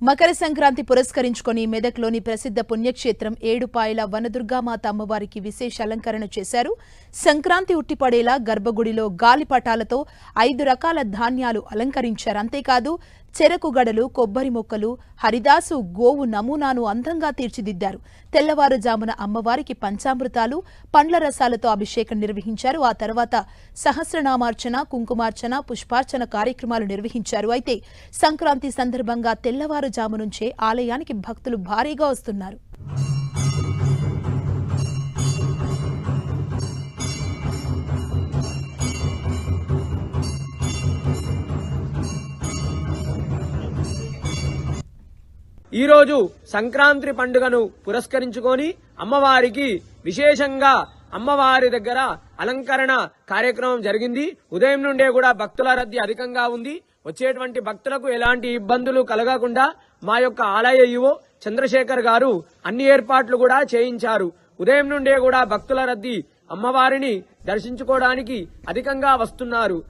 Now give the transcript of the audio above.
మకర సంక్రాంతి పురస్కరించుకొని మెదక్లోని ప్రసిద్ధ పుణ్యక్షేత్రం ఏడుపాయల వనదుర్గామాత అమ్మవారికి విశేష అలంకరణ చేశారు. సంక్రాంతి ఉట్టిపడేలా గర్భగుడిలో గాలిపటాలతో 5 రకాల ధాన్యాలు అలంకరించారు. అంతేకాదు చెరకు గడలు, కొబ్బరి మొక్కలు, హరిదాసు గోవు నమూనాను అందంగా తీర్చిదిద్దారు. తెల్లవారుజామున అమ్మవారికి పంచామృతాలు, పండ్ల రసాలతో అభిషేకం నిర్వహించారు. ఆ తర్వాత సహస్రనామార్చన, కుంకుమార్చన, పుష్పార్చన కార్యక్రమాలు నిర్వహించారు. అయితే సంక్రాంతి సందర్భంగా తెల్లవారుజాము నుంచే ఆలయానికి భక్తులు భారీగా వస్తున్నారు. ఈ రోజు సంక్రాంతి పండుగను పురస్కరించుకొని అమ్మవారికి విశేషంగా అమ్మవారి దగ్గర అలంకరణ కార్యక్రమం జరిగింది. ఉదయం నుండే కూడా భక్తుల రద్దీ అధికంగా ఉంది. వచ్చేటువంటి భక్తులకు ఎలాంటి ఇబ్బందులు కలగకుండా మా యొక్క ఆలయ ఈవో చంద్రశేఖర్ గారు అన్ని ఏర్పాట్లు కూడా చేయించారు. ఉదయం నుండే కూడా భక్తుల రద్దీ అమ్మవారిని దర్శించుకోవడానికి అధికంగా వస్తున్నారు.